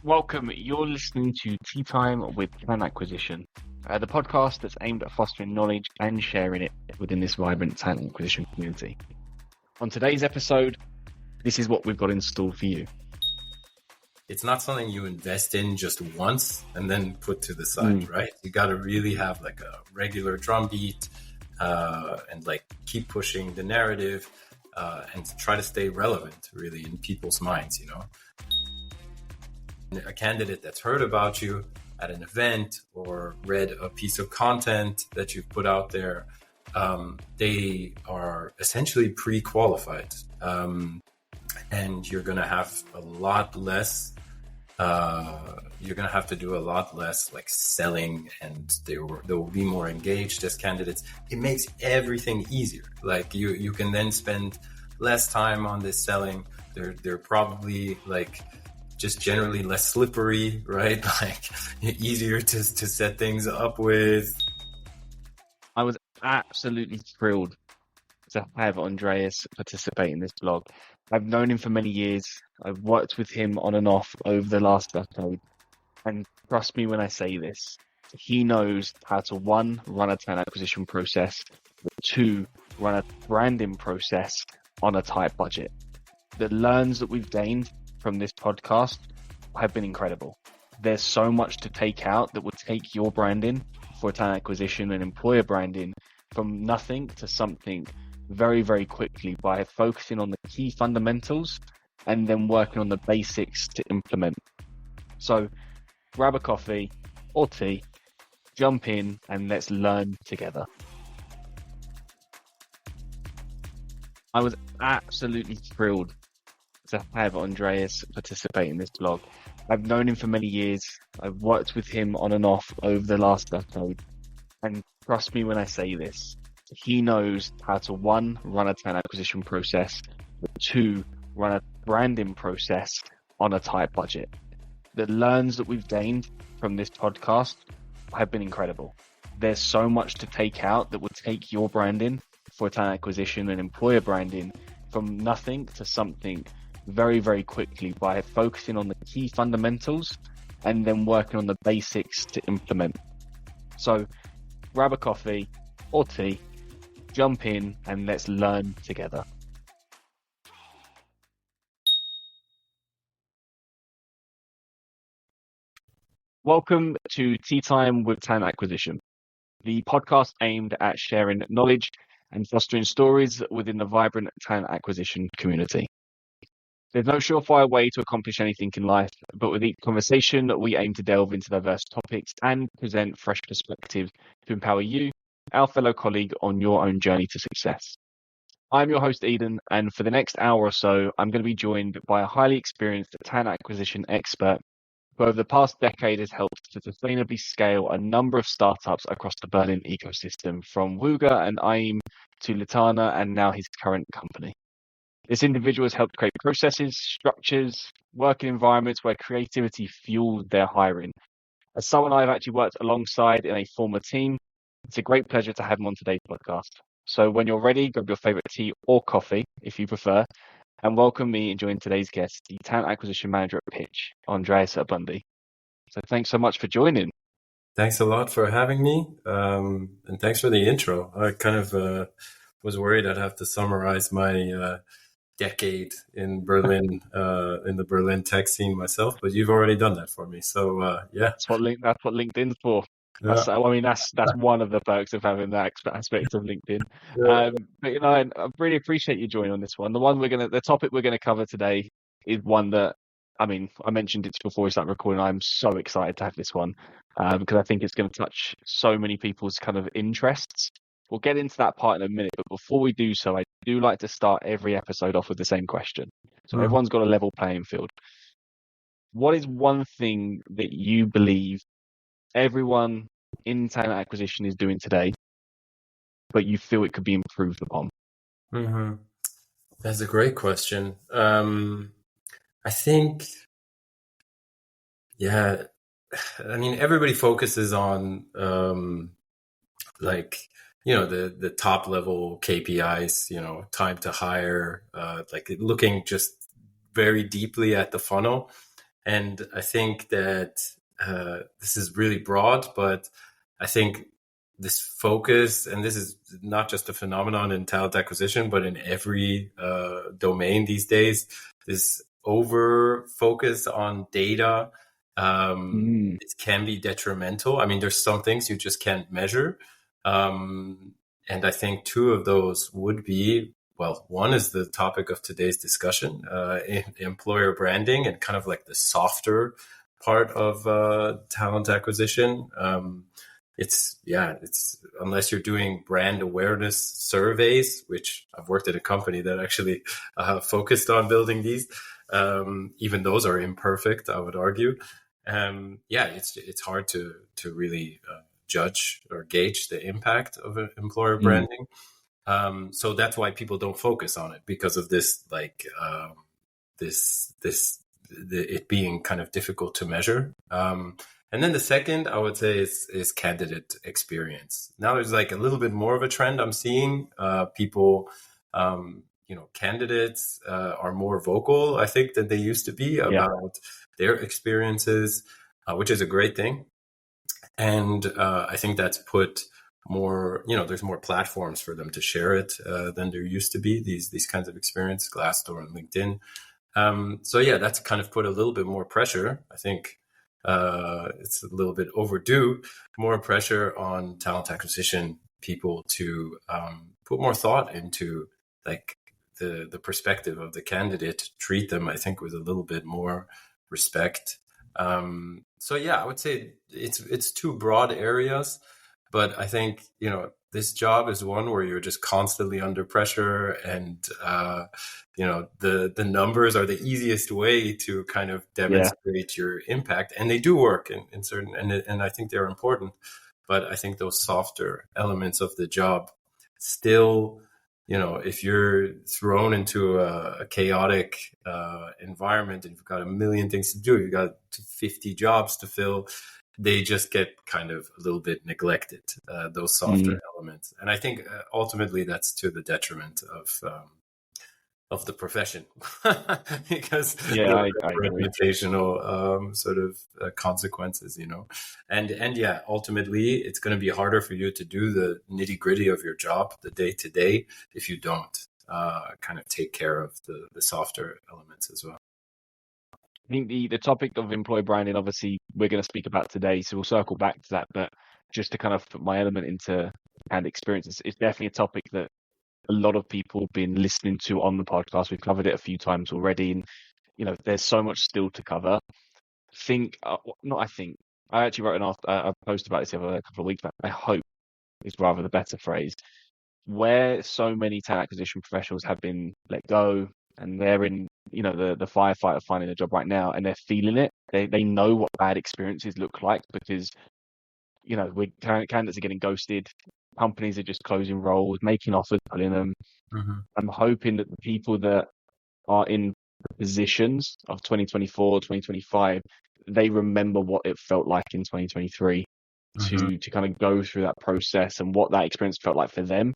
Welcome. You're listening to Tea Time with Talent Acquisition, the podcast that's aimed at fostering knowledge and sharing it within this vibrant talent acquisition community. On today's episode, this is what we've got installed for you. It's not something you invest in just once and then put to the side, right? You got to really have like a regular drumbeat and like keep pushing the narrative and try to stay relevant really in people's minds, you know? A candidate that's heard about you at an event or read a piece of content that you've put out there, they are essentially pre-qualified. And you're going to have a lot less, you're going to have to do a lot less like selling, and they will be more engaged as candidates. It makes everything easier. Like you can then spend less time on this selling. They're probably like just generally less slippery, right? Like easier to set things up with. I was absolutely thrilled to have Andreas participate in this blog. I've known him for many years. I've worked with him on and off over the last decade. And trust me when I say this, he knows how to, one, run a talent acquisition process, two, run a branding process on a tight budget. The learns that we've gained from this podcast have been incredible. There's so much to take out that would take your branding for talent acquisition and employer branding from nothing to something very, very quickly by focusing on the key fundamentals and then working on the basics to implement. So grab a coffee or tea, jump in, and let's learn together. I was absolutely thrilled to have Andreas participate in this blog. I've known him for many years. I've worked with him on and off over the last decade. And trust me when I say this, he knows how to, one, run a talent acquisition process, two, run a branding process on a tight budget. The learns that we've gained from this podcast have been incredible. There's so much to take out that would take your branding for talent acquisition and employer branding from nothing to something very, very quickly by focusing on the key fundamentals and then working on the basics to implement. So grab a coffee or tea, jump in, and let's learn together. Welcome to Tea Time with Talent Acquisition, the podcast aimed at sharing knowledge and fostering stories within the vibrant talent acquisition community. There's no surefire way to accomplish anything in life, but with each conversation, we aim to delve into diverse topics and present fresh perspectives to empower you, our fellow colleague, on your own journey to success. I'm your host, Eden, and for the next hour or so, I'm going to be joined by a highly experienced talent acquisition expert who over the past decade has helped to sustainably scale a number of startups across the Berlin ecosystem, from Wooga and EyeEm to Latana and now his current company. This individual has helped create processes, structures, working environments where creativity fuels their hiring. As someone I've actually worked alongside in a former team, it's a great pleasure to have him on today's podcast. So when you're ready, grab your favorite tea or coffee, if you prefer, and welcome me and join today's guest, the Talent Acquisition Manager at Pitch, Andreas Bundi. So thanks so much for joining. Thanks a lot for having me. And thanks for the intro. I kind of was worried I'd have to summarize my decade in Berlin, in the Berlin tech scene myself, but you've already done that for me. So yeah, that's what LinkedIn's for. That's one of the perks of having that aspect of LinkedIn. But you know, I really appreciate you joining on this one. The topic we're gonna cover today is one that, I mean, I mentioned it before we started recording. I'm so excited to have this one because I think it's going to touch so many people's kind of interests. We'll get into that part in a minute, but before we do so, I do like to start every episode off with the same question. So everyone's got a level playing field. What is one thing that you believe everyone in talent acquisition is doing today, but you feel it could be improved upon? That's a great question. I think, yeah, I mean, everybody focuses on like, you know, the top level KPIs, you know, time to hire, like looking just very deeply at the funnel. And I think that this is really broad, but I think this focus, and this is not just a phenomenon in talent acquisition, but in every domain these days, this over focus on data, it can be detrimental. I mean, there's some things you just can't measure. And I think two of those would be, well, one is the topic of today's discussion, employer branding, and kind of like the softer part of talent acquisition. It's unless you're doing brand awareness surveys, which I've worked at a company that actually focused on building these. Even those are imperfect, I would argue. It's hard to really judge or gauge the impact of employer branding. So that's why people don't focus on it, because of this, like it being kind of difficult to measure. And then the second, I would say, is candidate experience. Now there's like a little bit more of a trend I'm seeing. People, candidates are more vocal, I think, than they used to be about their experiences, which is a great thing. And I think that's put more, there's more platforms for them to share it than there used to be, these kinds of experience, Glassdoor and LinkedIn. That's kind of put a little bit more pressure. I think it's a little bit overdue, more pressure on talent acquisition people to put more thought into like the perspective of the candidate, treat them, I think, with a little bit more respect. I would say it's two broad areas, but I think, this job is one where you're just constantly under pressure, and the numbers are the easiest way to kind of demonstrate your impact, and they do work in certain, and I think they're important, but I think those softer elements of the job still, if you're thrown into a chaotic environment and you've got a million things to do, you've got 50 jobs to fill, they just get kind of a little bit neglected, those softer elements. And I think ultimately that's to the detriment of the profession, because reputational sort of consequences, and ultimately it's going to be harder for you to do the nitty gritty of your job, the day to day, if you don't kind of take care of the softer elements as well. I think the topic of employer branding, obviously, we're going to speak about today, so we'll circle back to that. But just to kind of put my element into and experiences, it's definitely a topic that a lot of people have been listening to on the podcast. We've covered it a few times already, and there's so much still to cover. I actually wrote a post about this a couple of weeks back. I hope is rather the better phrase, where so many talent acquisition professionals have been let go, and they're in the firefight of finding a job right now, and they're feeling it. They know what bad experiences look like, because candidates are getting ghosted, companies are just closing roles, making offers, pulling them. I'm hoping that the people that are in the positions of 2024, 2025, they remember what it felt like in 2023 to kind of go through that process and what that experience felt like for them,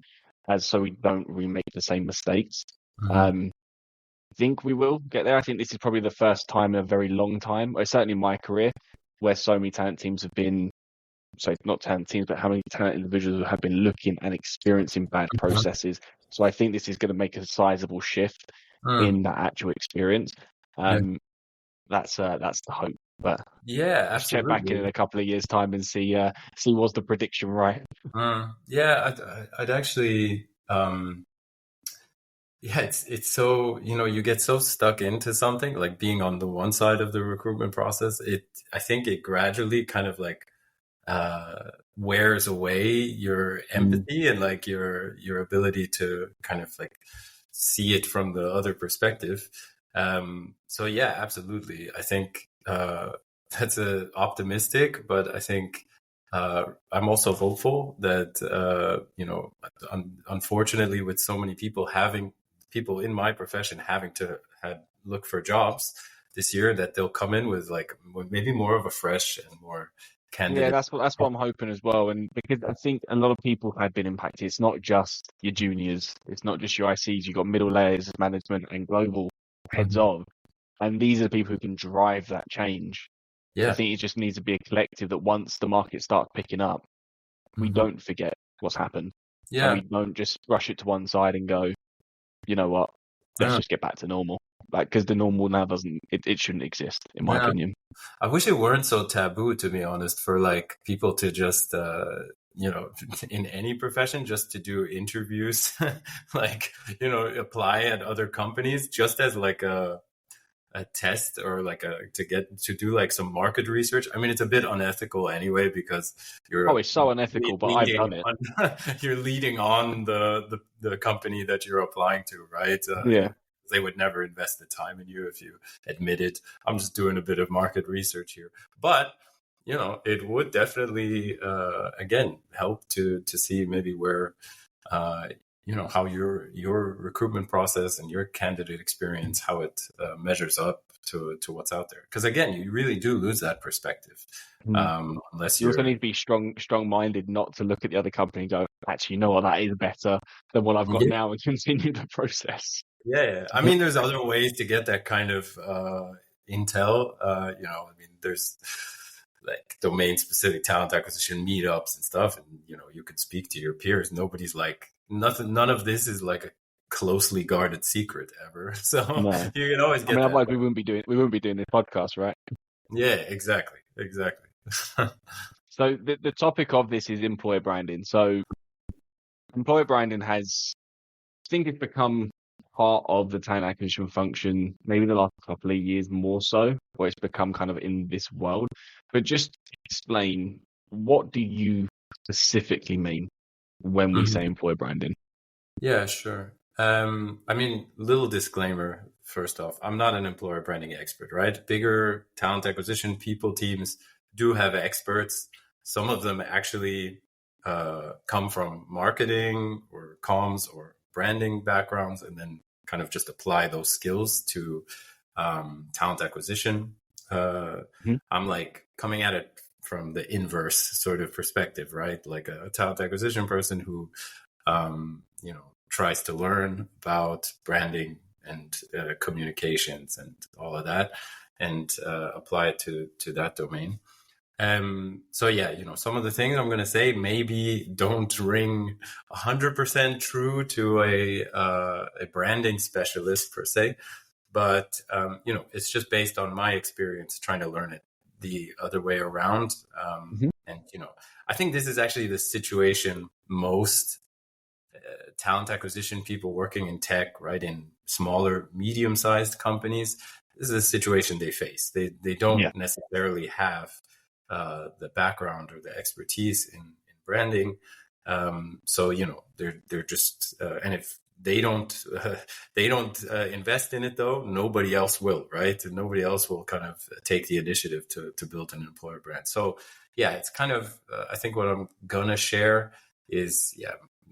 so we don't remake the same mistakes. I think we will get there. I think this is probably the first time in a very long time, or certainly in my career, where so many talent teams have been, not talent teams, but how many talent individuals have been looking and experiencing bad processes. So I think this is going to make a sizable shift in that actual experience. That's the hope. But absolutely. Check back in a couple of years' time and see was the prediction right. I'd actually. It's so, you get so stuck into something, like being on the one side of the recruitment process. I think it gradually kind of like wears away your empathy and like your ability to kind of like see it from the other perspective. Absolutely. I think that's optimistic, but I think I'm also hopeful that unfortunately, with so many people in my profession having to look for jobs this year, that they'll come in with like maybe more of a fresh and more candidate. Yeah, that's what I'm hoping as well. And because I think a lot of people have been impacted. It's not just your juniors, it's not just your ICs. You've got middle layers of management and global heads of. And these are the people who can drive that change. Yeah. I think it just needs to be a collective that once the market starts picking up, we don't forget what's happened. Yeah. And we don't just brush it to one side and go, you know what, let's just get back to normal. Like, because the normal now it shouldn't exist, in my opinion. I wish it weren't so taboo, to be honest, for like people to just, in any profession, just to do interviews, like, apply at other companies just as like a test or like to do like some market research. I mean, it's a bit unethical anyway, because it's so unethical, but I've done it. You're leading on the company that you're applying to, right? They would never invest the time in you if you admitted, I'm just doing a bit of market research here. But, it would definitely, again, help to see maybe where, how your recruitment process and your candidate experience, how it measures up to what's out there. Because again, you really do lose that perspective. Unless you also need to be strong-minded, not to look at the other company and go, actually, you know what, that is better than what I've got now, and continue the process. Yeah. I mean, there's other ways to get that kind of intel. There's like domain-specific talent acquisition meetups and stuff, and you can speak to your peers. Nobody's like none of this is like a closely guarded secret ever. So you can always get. Otherwise we wouldn't be doing this podcast, right? Yeah, exactly. So the topic of this is employer branding. So employer branding I think it's become part of the talent acquisition function, maybe the last couple of years more so, where it's become kind of in this world. But just explain, what do you specifically mean when we say employer branding? Yeah, sure. I mean, little disclaimer, first off, I'm not an employer branding expert, right? Bigger talent acquisition people teams do have experts. Some of them actually come from marketing or comms or branding backgrounds, and then kind of just apply those skills to talent acquisition. I'm like coming at it from the inverse sort of perspective, right? Like a talent acquisition person who, tries to learn about branding and communications and all of that, and apply it to that domain. So yeah, some of the things I'm going to say maybe don't ring 100% true to a branding specialist per se, but it's just based on my experience trying to learn it the other way around. And I think this is actually the situation most talent acquisition people working in tech, right, in smaller, medium-sized companies, this is a situation they face. They don't necessarily have the background or the expertise in branding. So they're just and if they don't invest in it, though, nobody else will, right? And nobody else will kind of take the initiative to build an employer brand. So yeah, it's kind of I think what I'm gonna share is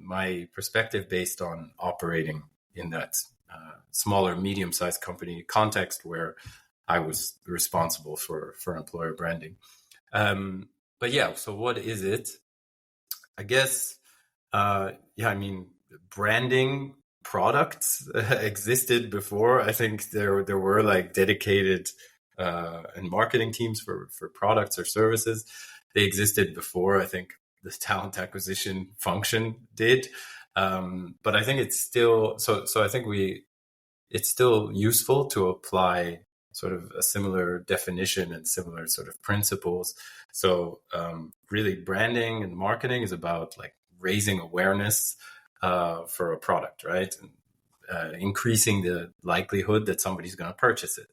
my perspective based on operating in that smaller, medium-sized company context where I was responsible for employer branding. But yeah, so what is it? I guess, I mean, branding products existed before. I think there were like dedicated and marketing teams for products or services. They existed before, I think, the talent acquisition function did. But I think it's still, so I think it's still useful to apply sort of a similar definition and similar sort of principles. So really branding and marketing is about like raising awareness for a product, right? And increasing the likelihood that somebody's going to purchase it.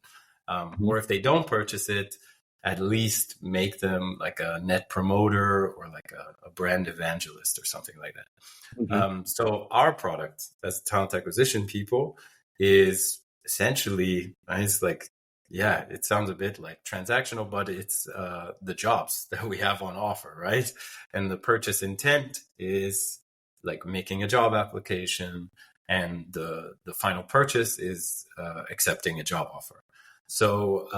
Or if they don't purchase it, at least make them like a net promoter or like a brand evangelist or something like that. So our product as talent acquisition people is essentially, it's like, it sounds a bit like transactional, but it's the jobs that we have on offer, right? And the purchase intent is like making a job application, and the final purchase is accepting a job offer. So,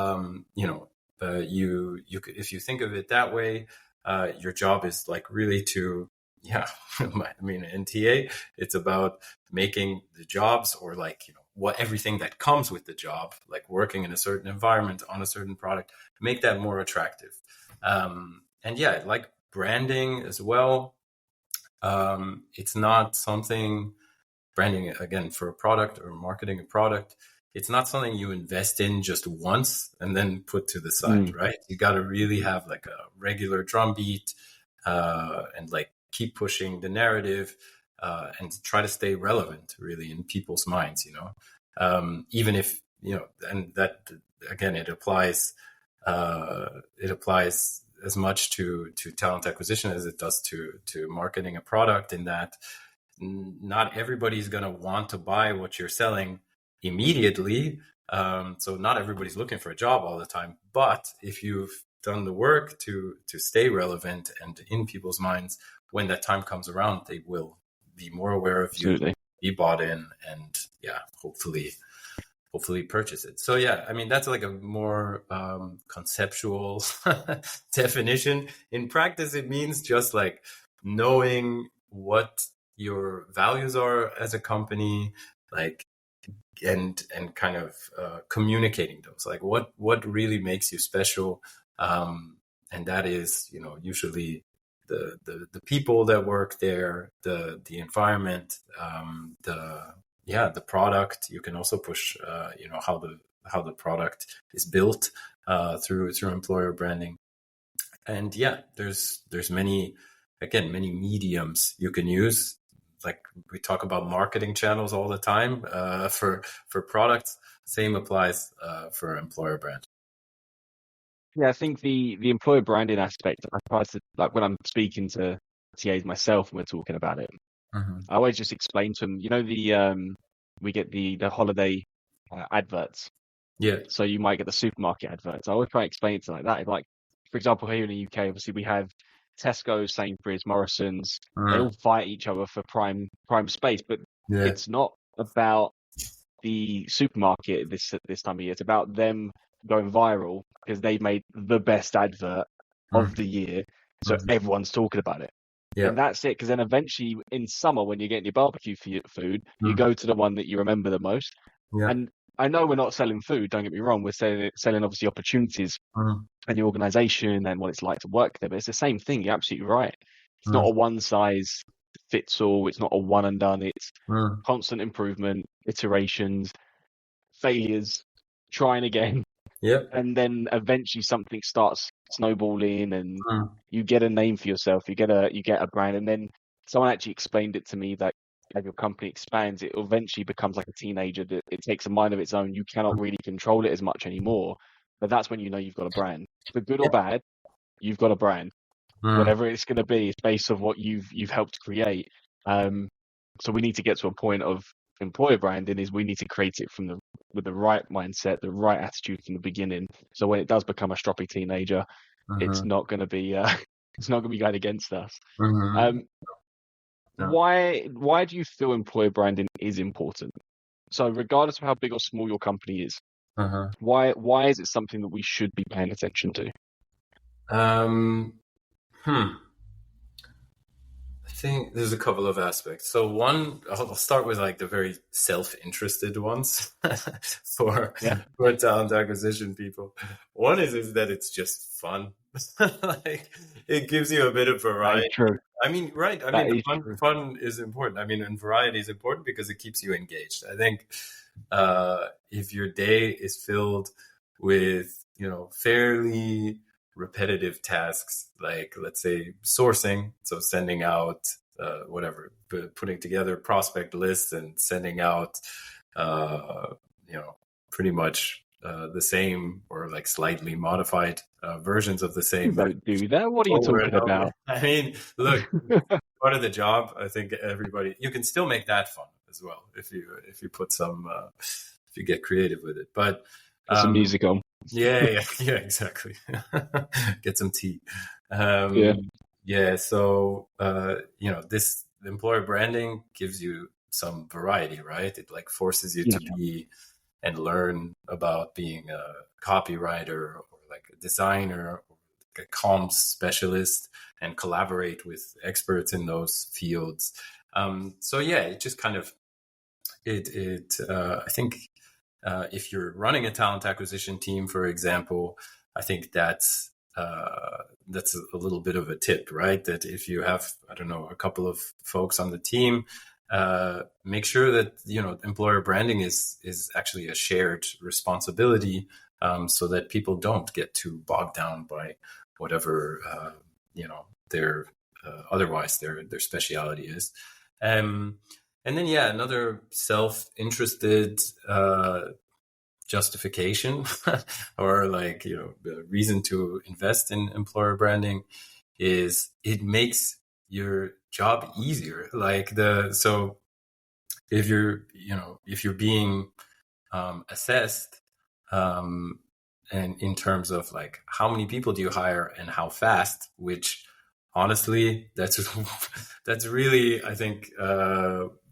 if you think of it that way, your job is like really to, I mean, NTA, it's about making the jobs or like, what everything that comes with the job, like working in a certain environment on a certain product, make that more attractive. And yeah, like branding as well. It's not something, branding again for a product or marketing a product, it's not something you invest in just once and then put to the side, right? You got to really have like a regular drumbeat, and like keep pushing the narrative, and try to stay relevant really in people's minds, even if, and that again, it applies as much to talent acquisition as it does to marketing a product, in that not everybody's going to want to buy what you're selling immediately. So not everybody's looking for a job all the time. But if you've done the work to stay relevant and in people's minds, when that time comes around, they will be more aware of you, be bought in, and hopefully purchase it. So yeah, I mean, that's like a more conceptual definition. In practice, it means just like knowing what your values are as a company, like, and kind of communicating those, like what really makes you special, and that is, usually the people that work there, the environment, the product. You can also push how the product is built through employer branding. And there's many mediums you can use. Like we talk about marketing channels all the time for products. Same applies for employer brand. Yeah, I think the employer branding aspect, I try to, like when I'm speaking to TAs myself and we're talking about it, I always just explain to them, we get the holiday adverts. Yeah. So you might get the supermarket adverts. I always try to explain it to like that. Like, for example, here in the UK, obviously we have Tesco, Sainsbury's, Morrison's. They all fight each other for prime space, but it's not about the supermarket this time of year. It's about them going viral because they made the best advert of the year, so everyone's talking about it. And that's it. Because then eventually in summer, when you're getting your barbecue food, you go to the one that you remember the most. And I know we're not selling food, don't get me wrong. We're selling obviously opportunities and the organization and what it's like to work there. But it's the same thing. You're absolutely right. It's not a one size fits all. It's not a one and done. It's constant improvement, iterations, failures, trying again. And then eventually something starts snowballing and you get a name for yourself. You get a brand. And then someone actually explained it to me that as your company expands, it eventually becomes like a teenager. That it takes a mind of its own. You cannot really control it as much anymore. But that's when you know you've got a brand. For good or bad, you've got a brand. Whatever it's going to be, it's based on what you've helped create. So we need to get to a point of employer branding is we need to create it with the right mindset, the right attitude from the beginning. So when it does become a stroppy teenager, it's not going to be going against us. Why do you feel employer branding is important? So regardless of how big or small your company is, why is it something that we should be paying attention to? I think there's a couple of aspects. So one, I'll start with like the very self-interested ones for talent acquisition people. One is that it's just fun. Like it gives you a bit of variety. True. I mean, right. I mean, fun is important. I mean, and variety is important because it keeps you engaged. I think if your day is filled with, fairly repetitive tasks, like let's say sourcing, so sending out putting together prospect lists and sending out pretty much the same or like slightly modified versions of the same. Don't do that. What are you talking about? I mean, look, part of the job. I think you can still make that fun as well if you put some if you get creative with it. But put some music on. Yeah, exactly. Get some tea. So this employer branding gives you some variety, right? It like forces you to be and learn about being a copywriter or like a designer or like a comms specialist and collaborate with experts in those fields. It just kind of I think if you're running a talent acquisition team, for example, I think that's a little bit of a tip, right? That if you have, I don't know, a couple of folks on the team, make sure that, employer branding is actually a shared responsibility, so that people don't get too bogged down by whatever, their otherwise their speciality is. And then, another self-interested justification or the reason to invest in employer branding is it makes your job easier. So if you're being assessed, and in terms of how many people do you hire and how fast, which honestly, that's really, I think,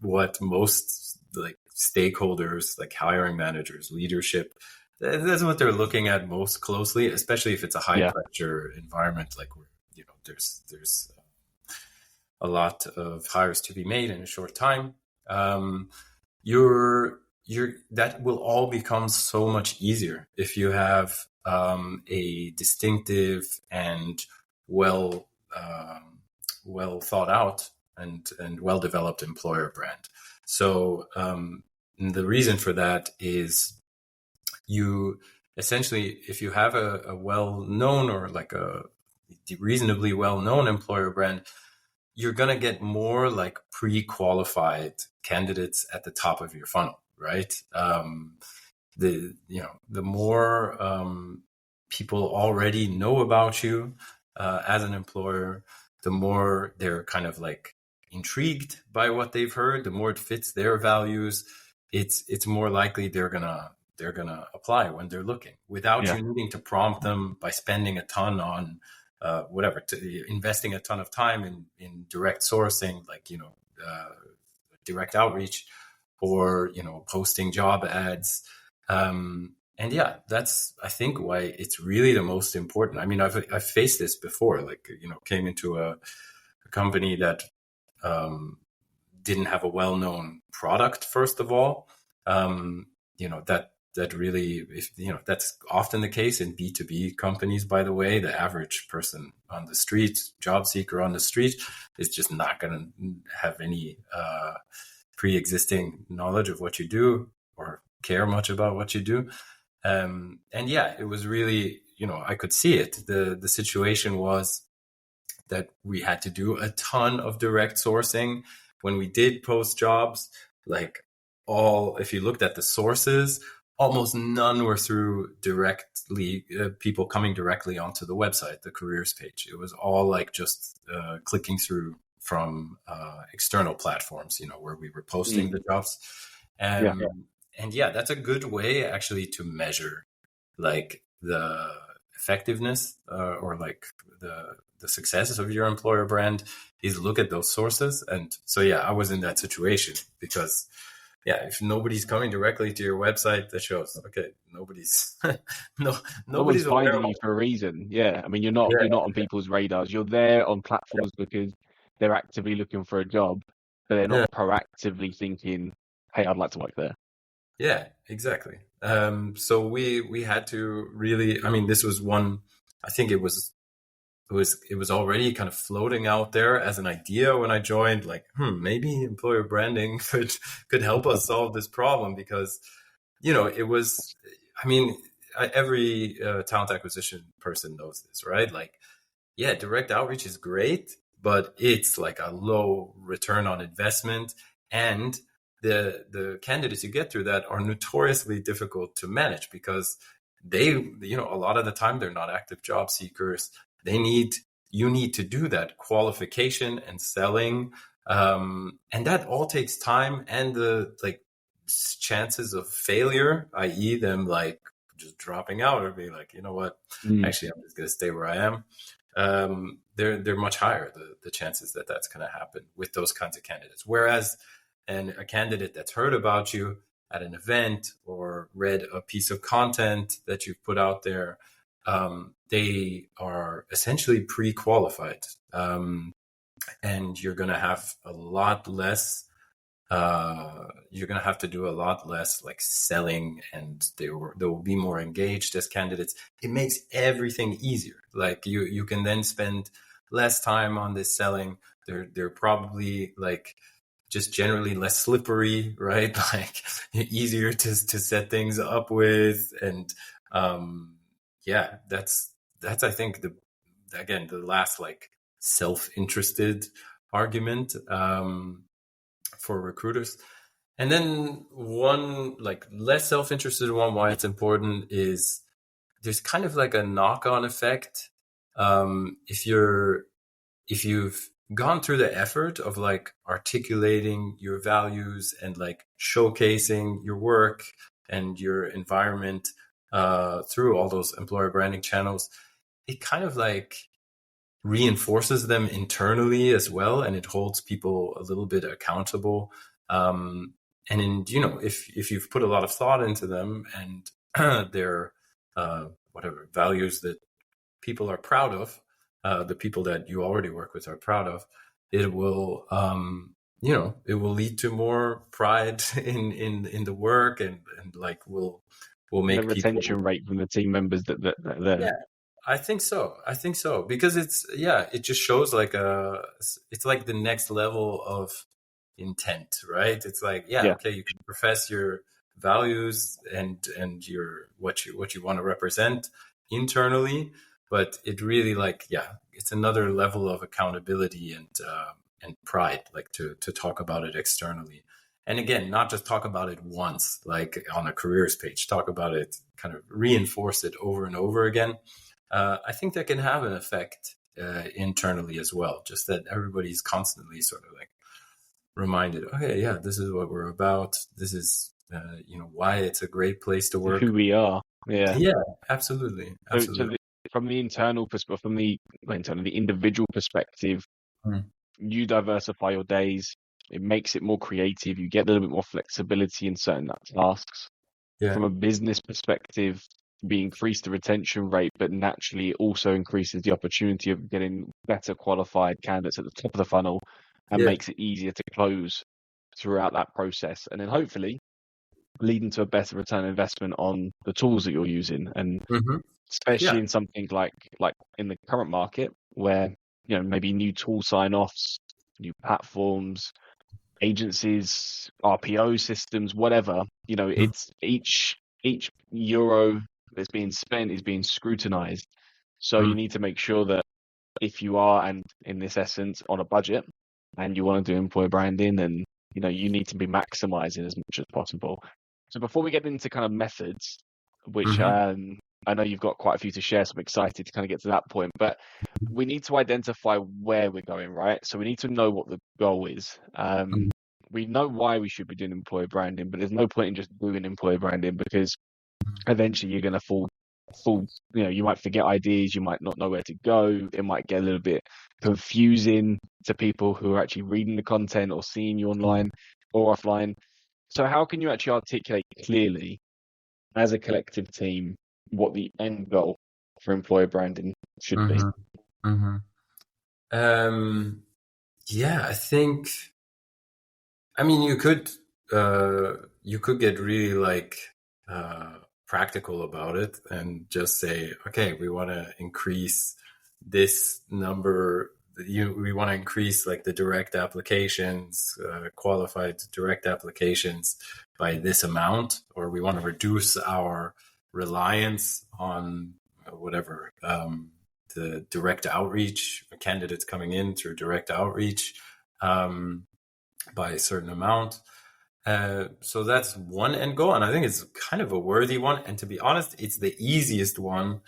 what most stakeholders, like hiring managers, leadership, that's what they're looking at most closely, especially if it's a high pressure environment, where there's a lot of hires to be made in a short time. That will all become so much easier if you have a distinctive and well thought out and well developed employer brand. So the reason for that is you essentially, if you have a well known or a reasonably well known employer brand, you're going to get more pre-qualified candidates at the top of your funnel, right? The more people already know about you as an employer, the more they're kind of intrigued by what they've heard, the more it fits their values. It's more likely they're gonna apply when they're looking, without you needing to prompt them by spending a ton on investing a ton of time in direct sourcing, direct outreach, or posting job ads. That's, I think, why it's really the most important. I mean, I've faced this before, came into a company that didn't have a well-known product, first of all. That really, that's often the case in B2B companies, by the way. The average person on the street, job seeker on the street, is just not going to have any pre-existing knowledge of what you do or care much about what you do. It was really, I could see it. The situation was that we had to do a ton of direct sourcing when we did post jobs. If you looked at the sources, almost none were through directly people coming directly onto the website, the careers page. It was all just clicking through from external platforms, where we were posting the jobs. That's a good way actually to measure the effectiveness or the success of your employer brand, is look at those sources. And so, I was in that situation because if nobody's coming directly to your website, that shows, okay, nobody's finding you for a reason. Yeah. I mean, you're not on people's radars. You're there on platforms because they're actively looking for a job, but they're not proactively thinking, hey, I'd like to work there. Yeah, exactly. So we had to really, I mean, this was one, I think it was already kind of floating out there as an idea when I joined, maybe employer branding could help us solve this problem, because, it was, I mean, every talent acquisition person knows this, right? Direct outreach is great, but it's a low return on investment, and the candidates you get through that are notoriously difficult to manage, because they, a lot of the time they're not active job seekers. You need to do that qualification and selling. And that all takes time, and the chances of failure, i.e. them just dropping out or being you know what, actually I'm just going to stay where I am. They're much higher, the chances that that's going to happen with those kinds of candidates. Whereas a candidate that's heard about you at an event or read a piece of content that you've put out there, they are essentially pre-qualified, and you're going to have a lot less you're going to have to do a lot less like selling, and they will be more engaged as candidates. It makes everything easier. Like you can then spend less time on this selling. They're probably like just generally less slippery, right? Like easier to set things up with. And yeah, that's I think the last like self-interested argument for recruiters. And then one like less self-interested one, why it's important is there's kind of like a knock-on effect. If you've gone through the effort of like articulating your values and like showcasing your work and your environment through all those employer branding channels, it kind of like reinforces them internally as well, and it holds people a little bit accountable. And in, if you've put a lot of thought into them and their whatever values that people are proud of, the people that you already work with are proud of, it will it will lead to more pride in the work, and like will make the retention people, rate from the team members that are there. yeah, I think so because it just shows like it's like the next level of intent, right? It's like, okay, you can profess your values and your what you want to represent internally, but it really like, it's another level of accountability and pride, like to talk about it externally. And again, not just talk about it once, like on a careers page, talk about it, kind of reinforce it over and over again. I think that can have an effect internally as well, just that everybody's constantly sort of like reminded, okay, yeah, this is what we're about. This is, why it's a great place to work. Who we are. Yeah. Yeah, absolutely. So from the internal perspective, from the individual perspective, you diversify your days. It makes it more creative. You get a little bit more flexibility in certain tasks. Yeah. From a business perspective, we increase the retention rate, but naturally also increases the opportunity of getting better qualified candidates at the top of the funnel, and makes it easier to close throughout that process. And then hopefully leading to a better return on investment on the tools that you're using. And especially in something like in the current market where, maybe new tool sign-offs, new platforms, agencies, RPO systems, whatever, it's each euro that's being spent is being scrutinized. So you need to make sure that if you are, and in this essence, on a budget and you want to do employer branding, then, you need to be maximizing as much as possible. So before we get into kind of methods, which I know you've got quite a few to share, so I'm excited to kind of get to that point, but we need to identify where we're going, right? So we need to know what the goal is. We know why we should be doing employer branding, but there's no point in just doing employer branding, because eventually you're going to fall, you might forget ideas, you might not know where to go. It might get a little bit confusing to people who are actually reading the content or seeing you online or offline. So how can you actually articulate clearly as a collective team what the end goal for employer branding should be? I think, you could get really like practical about it and just say, okay, we want to increase this number. We want to increase like the direct applications, qualified direct applications by this amount, or we want to reduce our reliance on whatever, the direct outreach, candidates coming in through direct outreach by a certain amount. So that's one end goal, and I think it's kind of a worthy one. And to be honest, it's the easiest one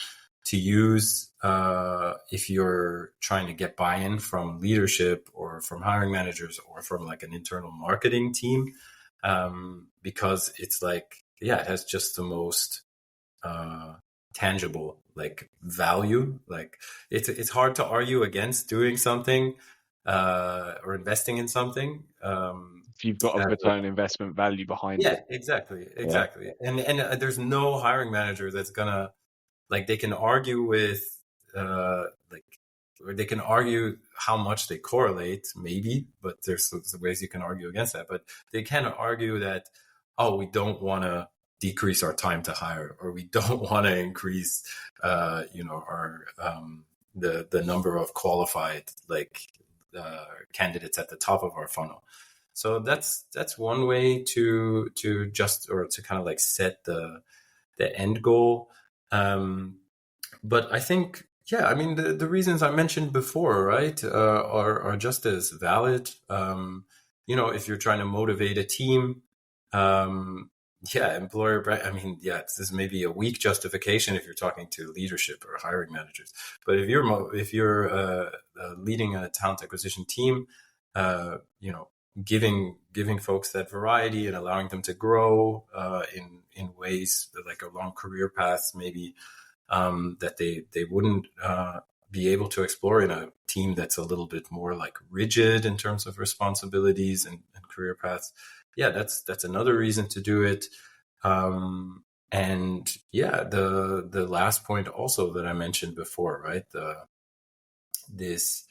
to use if you're trying to get buy-in from leadership or from hiring managers or from like an internal marketing team, because it's like, it has just the most tangible like value. Like it's hard to argue against doing something or investing in something. If you've got a return on investment value behind it. Exactly. And there's no hiring manager that's gonna, like, they can argue with or they can argue how much they correlate, maybe, but there's ways you can argue against that. But they can argue that, oh, we don't want to decrease our time to hire, or we don't want to increase, our the number of qualified candidates at the top of our funnel. So that's one way to just, or to kind of like set the end goal. But I think, yeah, I mean, the reasons I mentioned before, right, are just as valid. If you're trying to motivate a team, employer brand. I mean, yeah, this is maybe a weak justification if you're talking to leadership or hiring managers. But if you're leading a talent acquisition team, giving folks that variety and allowing them to grow in ways like along career paths, maybe that they wouldn't be able to explore in a team that's a little bit more like rigid in terms of responsibilities and career paths. Yeah, that's another reason to do it. And yeah, the last point also that I mentioned before, right? This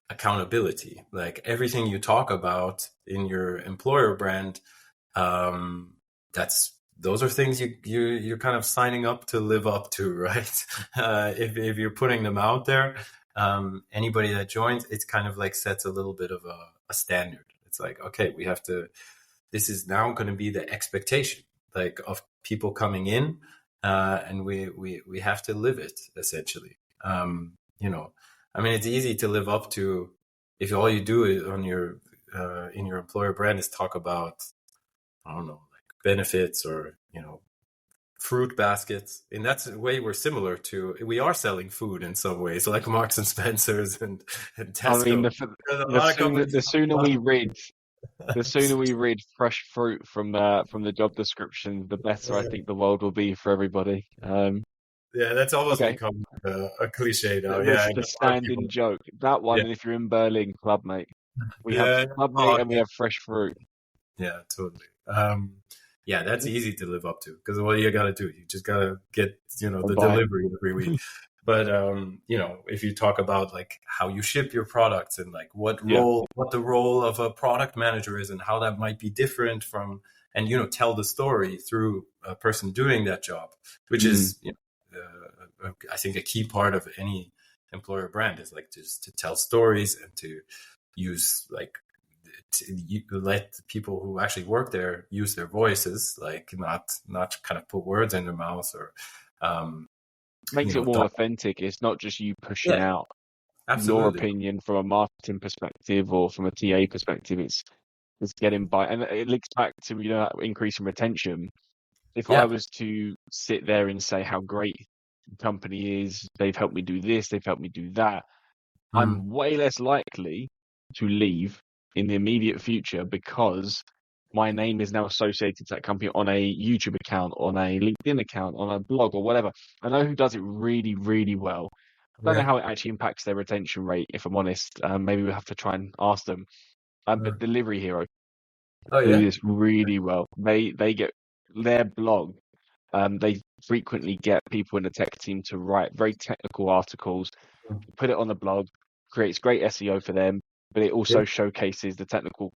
accountability, like everything you talk about in your employer brand, those are things you're kind of signing up to live up to, right? If you're putting them out there, anybody that joins, it's kind of like sets a little bit of a standard. It's like, okay, this is now going to be the expectation, like, of people coming in, and we have to live it, essentially. I mean, it's easy to live up to if all you do is on your in your employer brand is talk about, I don't know, like benefits or fruit baskets. In that way, we are selling food in some ways, like Marks and Spencers and Tesco. I mean, the sooner we read fresh fruit from the job description, the better I think the world will be for everybody. Yeah, that's almost become a cliche now. The standing joke. That one, and if you're in Berlin, Club Mate. We have Club Mate and we have fresh fruit. Yeah, totally. That's easy to live up to, because what you got to do, you just got to get, the delivery every week. But, if you talk about like how you ship your products and like what the role of a product manager is and how that might be different from, and, tell the story through a person doing that job, which is, I think a key part of any employer brand is like just to tell stories and to use you let the people who actually work there use their voices, like not kind of put words in their mouth or makes it more authentic. It's not just you pushing out your opinion from a marketing perspective or from a TA perspective. It's getting by, and it links back to that increase in retention. If I was to sit there and say how great the company is, they've helped me do this, they've helped me do that, I'm way less likely to leave in the immediate future because my name is now associated to that company on a YouTube account, on a LinkedIn account, on a blog or whatever. I know who does it really, really well. I don't know how it actually impacts their retention rate, if I'm honest. Maybe we'll have to try and ask them. But Delivery Hero do this really well. They get their blog. They frequently get people in the tech team to write very technical articles, put it on the blog, creates great SEO for them, but it also showcases the technical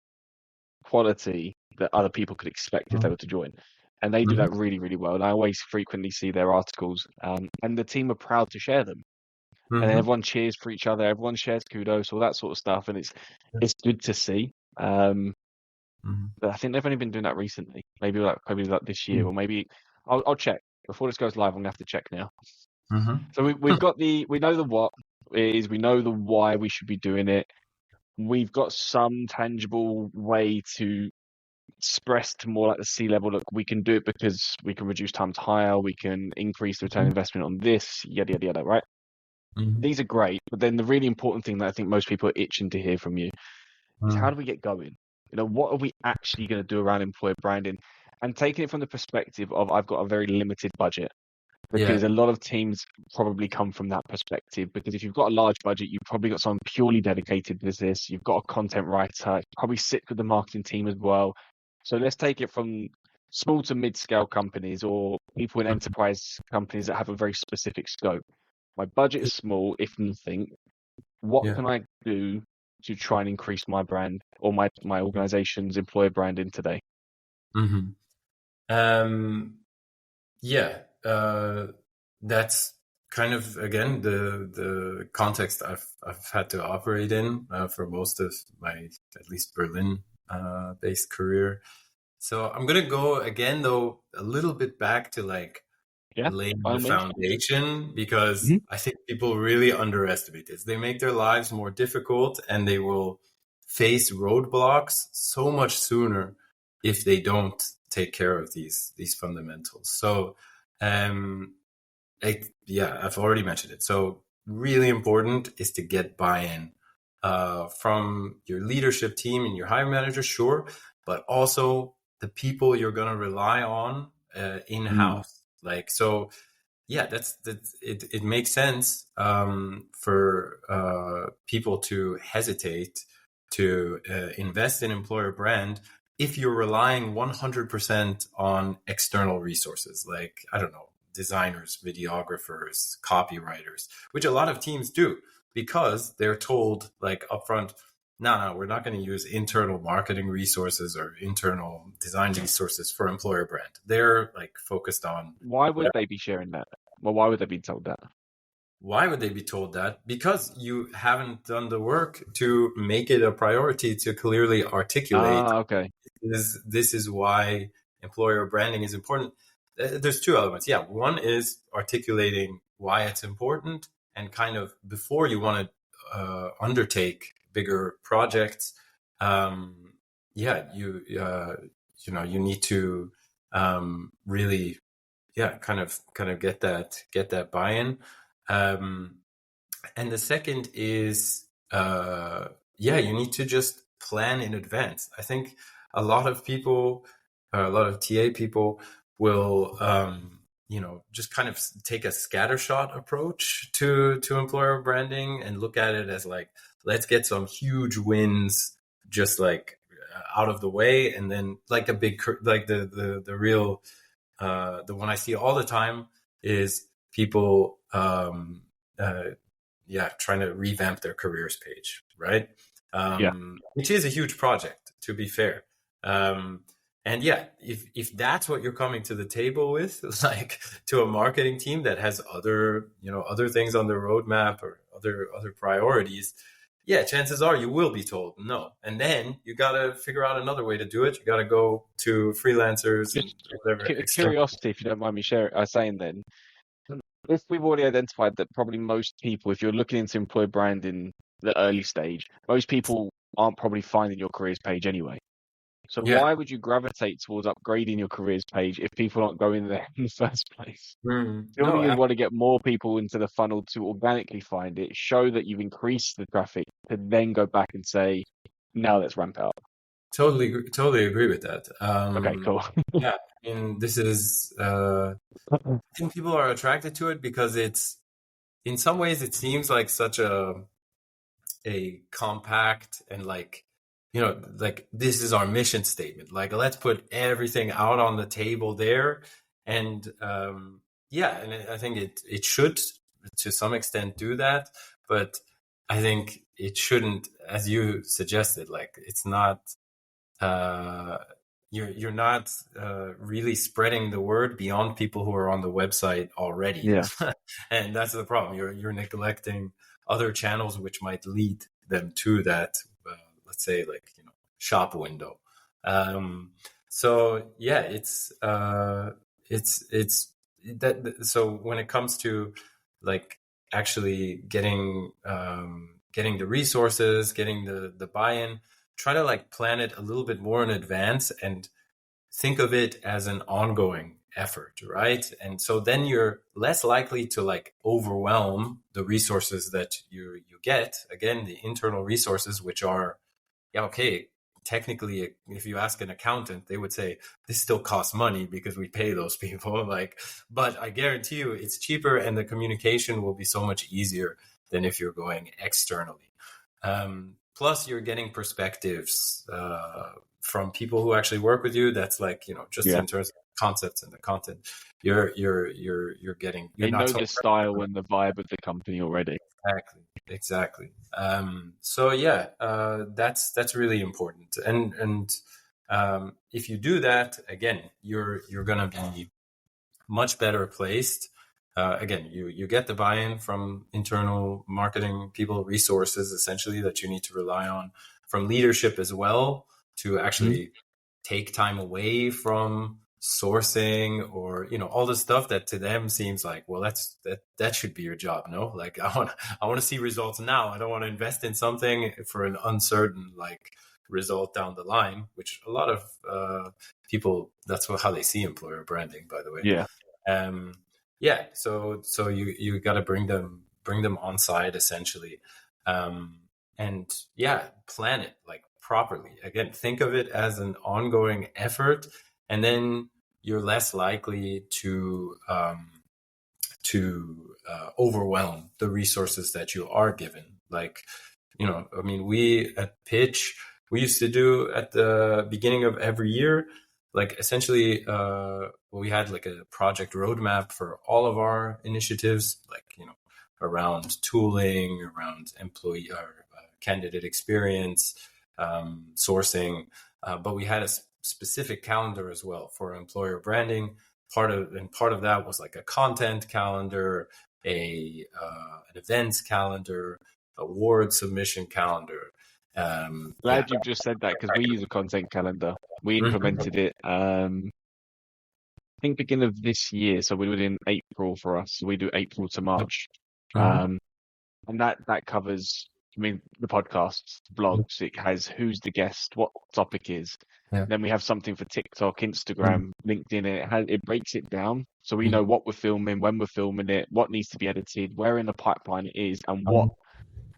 quality that other people could expect if they were to join. And they do that really, really well. And I always frequently see their articles, and the team are proud to share them. And everyone cheers for each other. Everyone shares kudos, all that sort of stuff. And it's good to see. But I think they've only been doing that recently. Maybe like this year, or maybe I'll check before this goes live. I'm gonna have to check now. So we know the what is, we know the why we should be doing it. We've got some tangible way to express to more like the C-level. Look, we can do it because we can reduce time to hire. We can increase the return on investment on this. Yada yada yada. Right? These are great, but then the really important thing that I think most people are itching to hear from you is how do we get going? What are we actually going to do around employer branding? And taking it from the perspective of I've got a very limited budget, because a lot of teams probably come from that perspective. Because if you've got a large budget, you've probably got someone purely dedicated to this. You've got a content writer, probably sit with the marketing team as well. So let's take it from small to mid-scale companies or people in enterprise companies that have a very specific scope. My budget is small, if nothing. What can I do to try and increase my brand or my organization's employer branding today? Mm-hmm. That's kind of, again, the context I've had to operate in for most of my, at least Berlin based career. So I'm gonna go again, though, a little bit back to like laying the foundation, because I think people really underestimate this. They make their lives more difficult, and they will face roadblocks so much sooner if they don't take care of these fundamentals. So, I've already mentioned it. So, really important is to get buy-in from your leadership team and your hiring manager, sure, but also the people you're going to rely on in-house. Like, so, yeah, that's it makes sense for people to hesitate to invest in employer brand if you're relying 100% on external resources, like, I don't know, designers, videographers, copywriters, which a lot of teams do, because they're told like upfront, no, we're not going to use internal marketing resources or internal design resources for employer brand. They're like focused on. Why would they be sharing that? Well, why would they be told that? Why would they be told that? Because you haven't done the work to make it a priority to clearly articulate. Okay. This is why employer branding is important. There's two elements. Yeah, one is articulating why it's important, and kind of before you want to undertake bigger projects, you need to really, kind of get that buy-in. And the second is, you need to just plan in advance. I think a lot of people, a lot of TA people will, just kind of take a scattershot approach to employer branding and look at it as like, let's get some huge wins just like out of the way. And then like a big, like the real, the one I see all the time is people, trying to revamp their careers page, right? Which is a huge project, to be fair. And if that's what you're coming to the table with, like to a marketing team that has other things on the roadmap or other priorities, chances are you will be told no. And then you got to figure out another way to do it. You got to go to freelancers. Curiosity, if you don't mind me saying then, if we've already identified that probably most people, if you're looking into employer brand in the early stage, most people aren't probably finding your careers page anyway. So why would you gravitate towards upgrading your careers page if people aren't going there in the first place? You want to get more people into the funnel to organically find it, show that you've increased the traffic, to then go back and say, now let's ramp it up. Totally agree with that. Okay, cool. I mean, this is, I think people are attracted to it because it's, in some ways, it seems like such a compact and like, like this is our mission statement. Like, let's put everything out on the table there. And and I think it should to some extent do that. But I think it shouldn't, as you suggested, like it's not, you're not really spreading the word beyond people who are on the website already. Yeah. And that's the problem. You're neglecting other channels which might lead them to that, let's say, like, shop window. So it's that. So when it comes to like actually getting the resources, getting the buy-in, try to like plan it a little bit more in advance and think of it as an ongoing effort, right? And so then you're less likely to like overwhelm the resources that you get. Again, the internal resources, which are, technically, if you ask an accountant, they would say this still costs money because we pay those people. But I guarantee you it's cheaper and the communication will be so much easier than if you're going externally. Plus, you're getting perspectives from people who actually work with you. That's like, just in terms of concepts and the content, you're getting, They you're not know so the style and the vibe of the company already. exactly. So yeah, that's really important. And if you do that, again, you're gonna be much better placed. Again, you get the buy-in from internal marketing people, resources essentially that you need to rely on, from leadership as well, to actually take time away from sourcing, or all the stuff that to them seems like, well, that should be your job. No, like I want to see results now. I don't want to invest in something for an uncertain result down the line, which a lot of people, that's how they see employer branding, by the way. Yeah. So you got to bring them on side essentially, and plan it properly. Again, think of it as an ongoing effort, and then you're less likely to overwhelm the resources that you are given. We at Pitch, we used to do at the beginning of every year, essentially, we had a project roadmap for all of our initiatives, around tooling, around employee or candidate experience, sourcing, but we had a specific calendar as well for employer branding. Part of that was a content calendar, an events calendar, award submission calendar. Glad you've just said that, because we use a content calendar. We implemented it, I think beginning of this year. So we do it in April for us. So we do April to March. And that covers, the podcasts, blogs. It has who's the guest, what topic is. Yeah. Then we have something for TikTok, Instagram, LinkedIn. It breaks it down. So we know what we're filming, when we're filming it, what needs to be edited, where in the pipeline it is, and what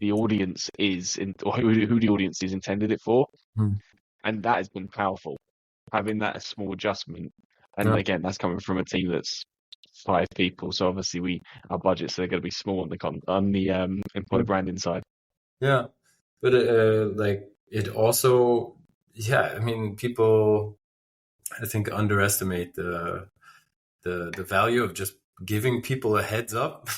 the audience is, or who the audience is intended it for. And that has been powerful, having that small adjustment. And again, that's coming from a team that's 5 people. So obviously our budgets are going to be small on the employer branding side. Yeah. But it also, people, I think, underestimate the value of just giving people a heads up.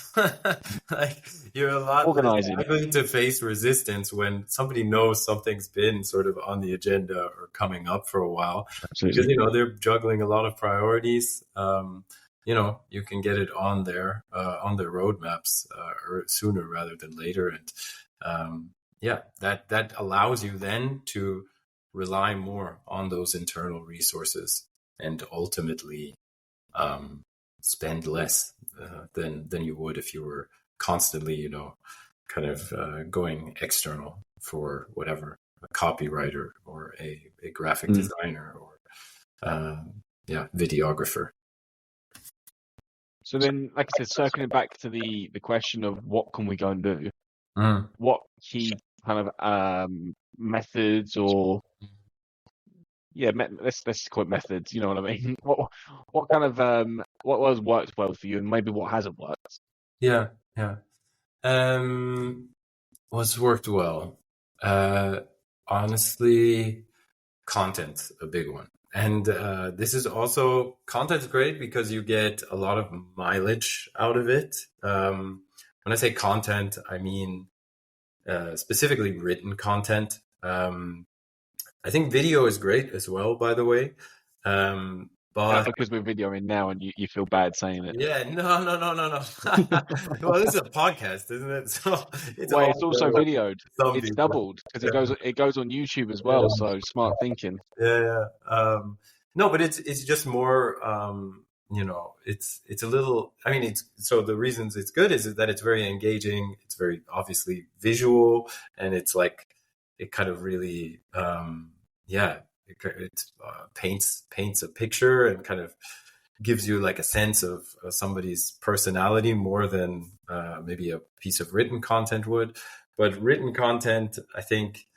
You're a lot organizing, likely to face resistance when somebody knows something's been sort of on the agenda or coming up for a while. Absolutely. Because they're juggling a lot of priorities. You can get it on their roadmaps or sooner rather than later, and that allows you then to rely more on those internal resources, and ultimately spend less than you would if you were constantly, going external for whatever, a copywriter or a graphic designer or videographer. So then, like I said, circling back to the question of what can we go and do, what key kind of methods, or let's call it methods. You know what I mean? What kind of what has worked well for you, and maybe what hasn't worked? Yeah. What's worked well? Honestly, content, a big one. And this is also, content's great because you get a lot of mileage out of it. When I say content, I mean specifically written content. I think video is great as well, by the way. But because we're videoing now, and you feel bad saying it. Yeah, no. Well, this is a podcast, isn't it? So it's also videoed. It's doubled because it goes on YouTube as well. So smart thinking. Yeah. No, but it's just more. It's a little. So the reasons it's good is that it's very engaging. It's very obviously visual, and it's it kind of really, it paints a picture and kind of gives you a sense of somebody's personality more than maybe a piece of written content would. But written content, I think,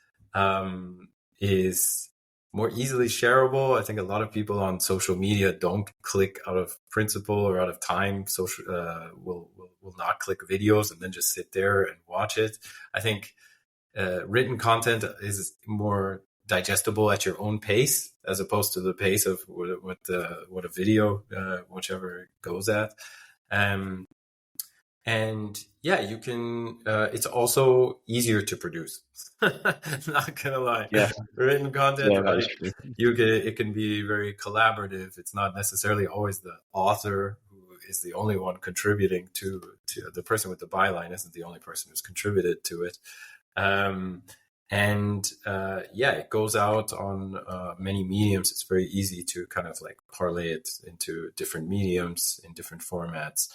is more easily shareable. I think a lot of people on social media don't click out of principle or out of time. Will not click videos and then just sit there and watch it. I think written content is more digestible at your own pace, as opposed to the pace of what a video, whichever it goes at. And yeah, you can, it's also easier to produce. Not gonna lie. Yeah. Written content, Yeah, right? that is true. It can be very collaborative. It's not necessarily always the author who is the only one contributing to the person with the byline isn't the only person who's contributed to it. Yeah, it goes out on many mediums. It's very easy to kind of like parlay it into different mediums in different formats.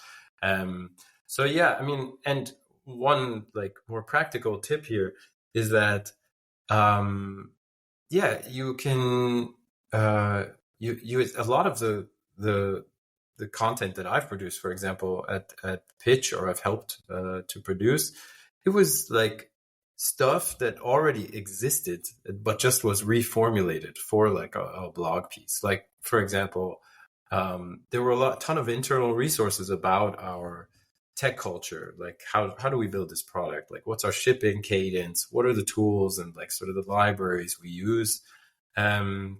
So yeah, I mean, and one like more practical tip here is that, yeah, you can, you a lot of the content that I've produced, for example, at Pitch, or I've helped to produce, it was like stuff that already existed, but just was reformulated for like a blog piece. Like, for example, there were a ton of internal resources about our tech culture. Like, how do we build this product? Like, what's our shipping cadence? What are the tools and like sort of the libraries we use? And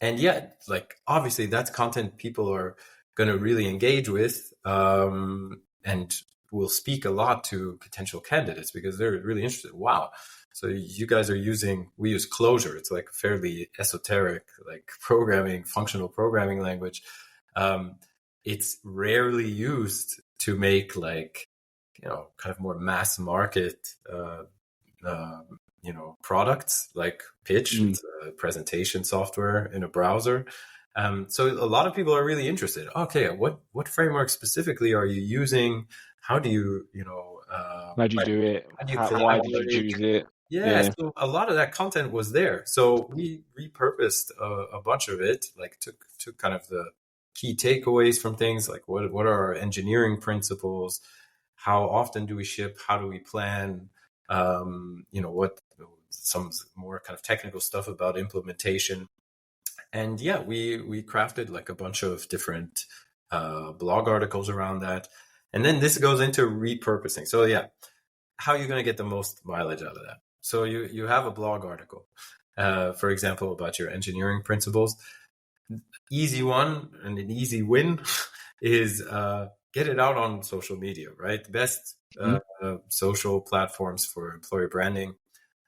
yeah, like obviously that's content people are going to really engage with, and will speak a lot to potential candidates because they're really interested. Wow. So you guys we use Clojure. It's like fairly esoteric, like functional programming language. It's rarely used to make like, kind of more mass market, products like Pitch. It's a presentation software in a browser. So a lot of people are really interested. Okay, what framework specifically are you using? How do you, how do you do it? Why did you choose it? Yeah, so a lot of that content was there. So we repurposed a bunch of it, like took kind of the key takeaways from things like what are our engineering principles? How often do we ship? How do we plan? What some more kind of technical stuff about implementation. And yeah, we crafted like a bunch of different blog articles around that. And then this goes into repurposing. So yeah, how are you going to get the most mileage out of that? So you have a blog article, for example, about your engineering principles. Easy one and an easy win is get it out on social media, right? The best social platforms for employer branding.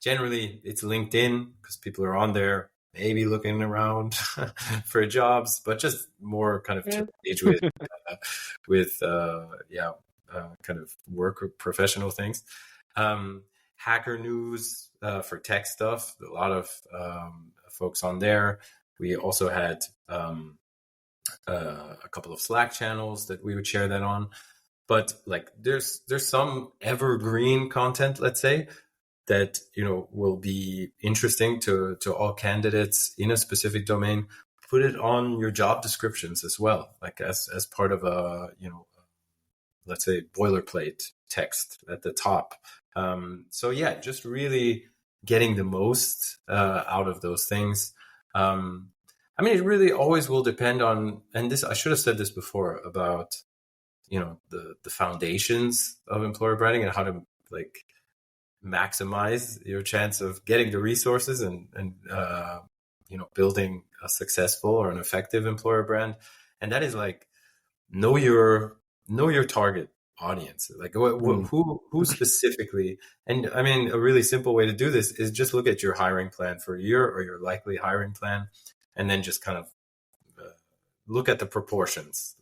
Generally, it's LinkedIn because people are on there, maybe looking around for jobs, but just more kind of to engage with kind of work or professional things. Hacker News for tech stuff. A lot of folks on there. We also had a couple of Slack channels that we would share that on. But like there's some evergreen content, let's say, that will be interesting to all candidates in a specific domain. Put it on your job descriptions as well, like as part of a let's say boilerplate text at the top. So yeah, just really getting the most out of those things. I mean, it really always will depend on, and this I should have said this before about the foundations of employer branding and how to like maximize your chance of getting the resources and building a successful or an effective employer brand. And that is like know your target audience, like who specifically. And I mean, a really simple way to do this is just look at your hiring plan for a year or your likely hiring plan, and then just kind of look at the proportions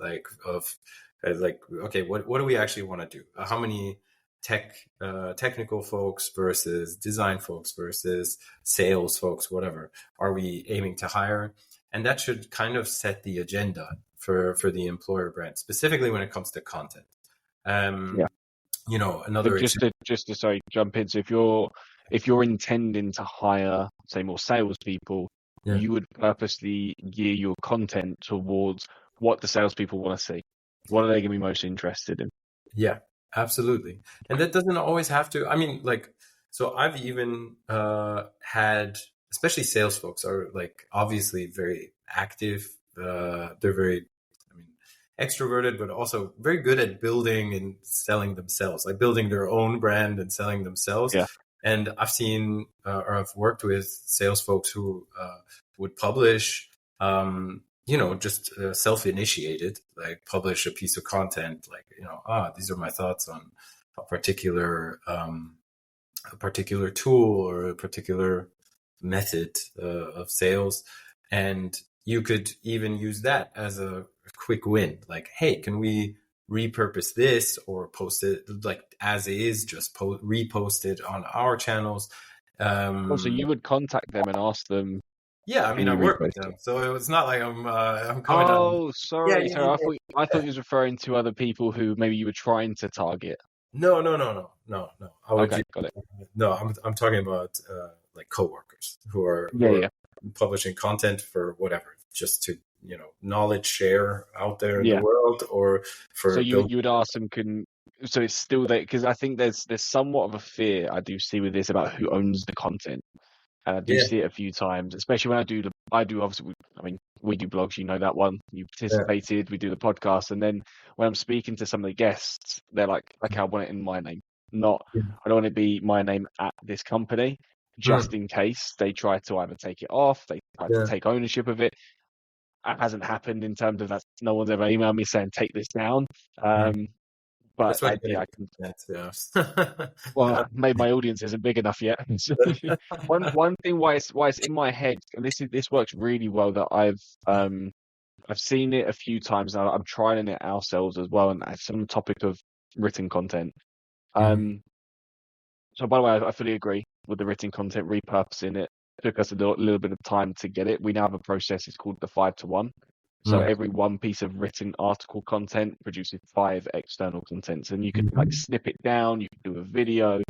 okay, what do we actually want to do? How many technical folks versus design folks versus sales folks, whatever, are we aiming to hire? And that should kind of set the agenda for the employer brand, specifically when it comes to content. Another just to sorry, jump in. So if you're intending to hire, say, more salespeople, you would purposely gear your content towards what the salespeople want to see. What are they going to be most interested in? Yeah, absolutely. And that doesn't always have to, I mean, like, so I've even had, especially sales folks are like obviously very active. They're very, extroverted, but also very good at building and selling themselves, like building their own brand and selling themselves. Yeah. And I've seen or I've worked with sales folks who would publish, just self-initiated, like publish a piece of content, like, these are my thoughts on a particular tool or a particular method of sales. And you could even use that as a quick win. Like, hey, can we repurpose this or post it like as is, just repost it on our channels? Also, you would contact them and ask them, Yeah, I can mean, I you work with repost them, it? so it's not like I'm coming on. Oh, Yeah, sorry. yeah, Sorry. I thought yeah. you was referring to other people who maybe you were trying to target. No. I would Okay, got it. no. I'm talking about like coworkers who are Yeah. publishing content for whatever, just to knowledge share out there in the Yeah. world, or So for you would ask them, so it's still there, because I think there's somewhat of a fear I do see with this about who owns the content. And I do Yeah, see it a few times, especially when I do obviously, we do blogs, you know that one. You yeah, participated, we do the podcast. And then when I'm speaking to some of the guests, they're like, okay, I want it in my name. I don't want it to be my name at this company, just in case they try to either take it off, they try to yeah. take ownership of it. That hasn't happened in terms of that. No one's ever emailed me saying, take this down. But That's why you I get can. it. Yeah. Well, maybe my audience isn't big enough yet. So, one thing why it's in my head, and this works really well, that I've seen it a few times now. I'm trying it ourselves as well, and it's on the topic of written content. Mhm. So by the way, I fully agree with the written content repurposing it. Took us a little bit of time to get it. We now have a process. It's called the 5-to-1. So Mm. every one piece of written article content produces 5 external contents, and you can like snip it down. You can do a video,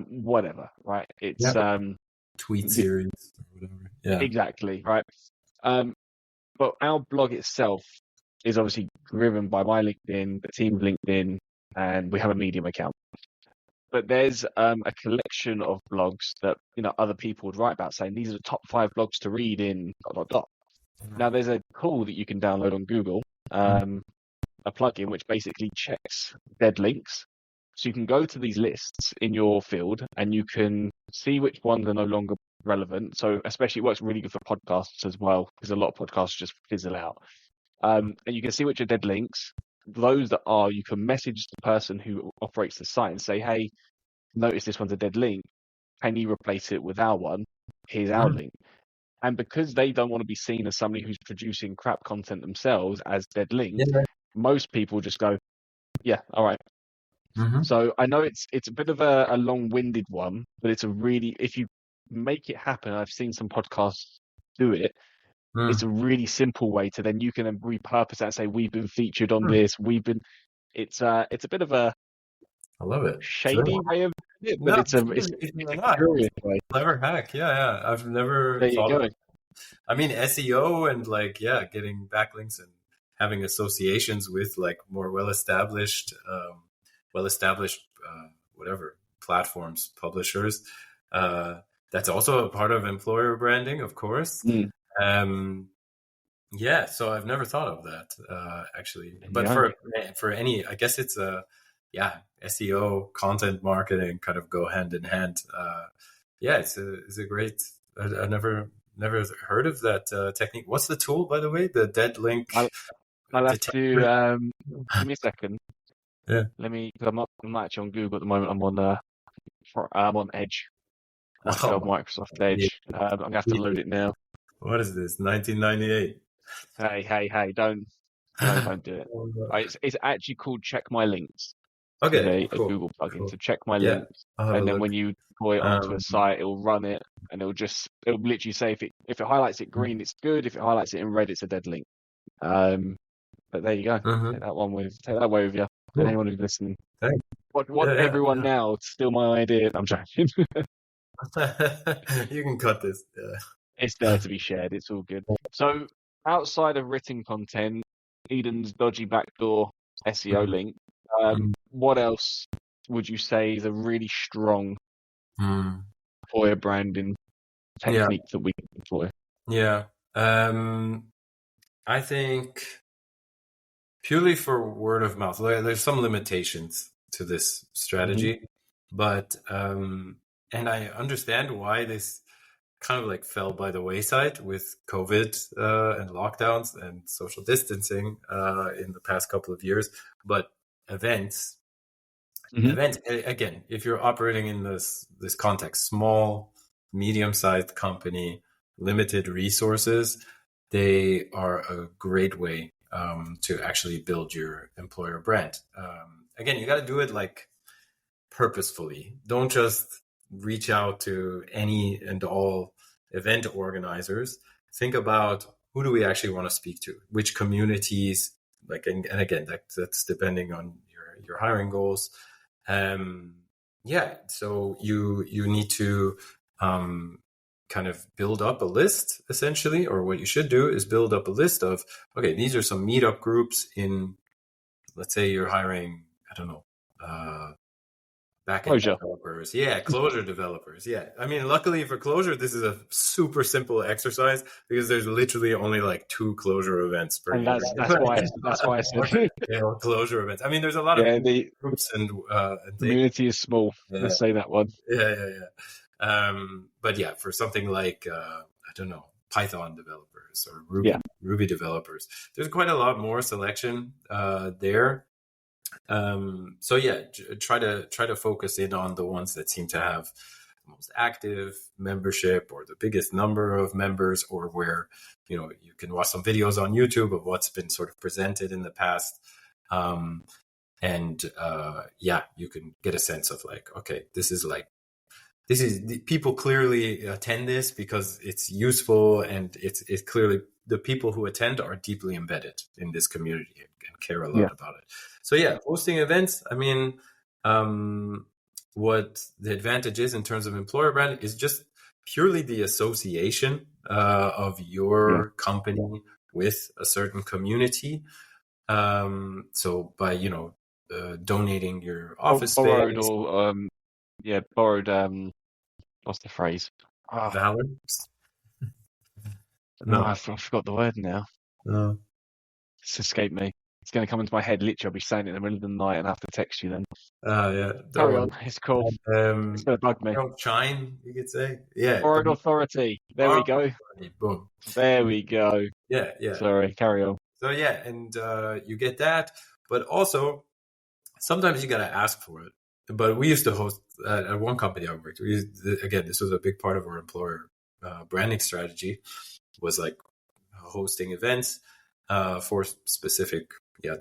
whatever, right? Yeah. It's Tweet series or whatever. Yeah. exactly right. But our blog itself is obviously driven by my LinkedIn, the team's LinkedIn, and we have a Medium account. But there's a collection of blogs that other people would write about, saying these are the top 5 blogs to read in ... Now there's a tool that you can download on Google, a plugin which basically checks dead links. So you can go to these lists in your field and you can see which ones are no longer relevant. So especially it works really good for podcasts as well, because a lot of podcasts just fizzle out. And you can see which are dead links. Those that are, you can message the person who operates the site and say, hey, notice this one's a dead link. Can you replace it with our one? Here's our link. And because they don't want to be seen as somebody who's producing crap content themselves as dead links, Yeah. most people just go, yeah, all right. Mm-hmm. So I know it's a bit of a long-winded one, but it's if you make it happen, I've seen some podcasts do it. It's a really simple way to then you can then repurpose that and say, we've been featured on this. It's a bit of a I love it. shady way of doing it, but No, it's a curious way. clever hack. Yeah. I've never There you thought of go. it. I mean, SEO and getting backlinks and having associations with like more well-established whatever platforms, publishers. That's also a part of employer branding, of course. Yeah, so I've never thought of that actually. But for any, I guess it's SEO, content marketing kind of go hand in hand. It's a great. I never heard of that technique. What's the tool, by the way? The dead link. I'll have to give me a second. Yeah. Let me. I'm not actually on Google at the moment. I'm on Edge. Microsoft Edge. I'm gonna have to load it now. What is this? 1998. Hey! Don't do it. It's actually called Check My Links. Okay, a Google plugin. Cool. So Check My Links, and then when you deploy it onto a site, it'll run it, and it'll literally say if it highlights it green, it's good. If it highlights it in red, it's a dead link. But there you go. Take that way with you. Cool. And anyone who's listening. Thanks. Everyone now, it's still my idea. I'm joking. You can cut this. Yeah. It's there to be shared. It's all good. So outside of written content, Eden's dodgy backdoor SEO link, what else would you say is a really strong employer branding technique that we can employ? Yeah. I think purely for word of mouth, there's some limitations to this strategy, but And I understand why this kind of like fell by the wayside with COVID and lockdowns and social distancing in the past couple of years. But events, again, if you're operating in this context, small, medium-sized company, limited resources, they are a great way to actually build your employer brand. Again, you got to do it like purposefully. Don't just reach out to any and all event organizers. Think about, who do we actually want to speak to? Which communities? Like, and again, that's depending on your hiring goals. So you need to kind of build up a list, essentially, or what you should do is build up a list of, okay, these are some meetup groups in, let's say you're hiring, I don't know, backend developers. Yeah, Clojure developers. Yeah. I mean, luckily for Clojure, this is a super simple exercise because there's literally only like 2 Clojure events per year. That's why I said Clojure events. I mean, there's a lot of the groups and community is small. Yeah. Let's say that one. Yeah. But yeah, for something like, I don't know, Python developers or Ruby developers, there's quite a lot more selection there. So yeah, try to focus in on the ones that seem to have the most active membership or the biggest number of members, or where, you know, you can watch some videos on YouTube of what's been sort of presented in the past. You can get a sense of like, okay, this is people clearly attend this because it's useful, and it's clearly the people who attend are deeply embedded in this community and care a lot about it. So yeah, hosting events, I mean, what the advantage is in terms of employer brand is just purely the association of your company with a certain community. So by, you know, donating your office borrowed space. Or borrowed what's the phrase? Valor? No, I forgot the word now. No. It's escaped me. It's going to come into my head. Literally, I'll be saying it in the middle of the night and I have to text you then. Yeah. Carry on. It's cool. It's going to bug me. Shine, you could say. Yeah. Borrowed authority. There we go. Boom. There we go. Yeah. Sorry, carry on. So yeah, and you get that, but also sometimes you got to ask for it. But we used to host at one company I worked. Again, this was a big part of our employer branding strategy, was like hosting events for specific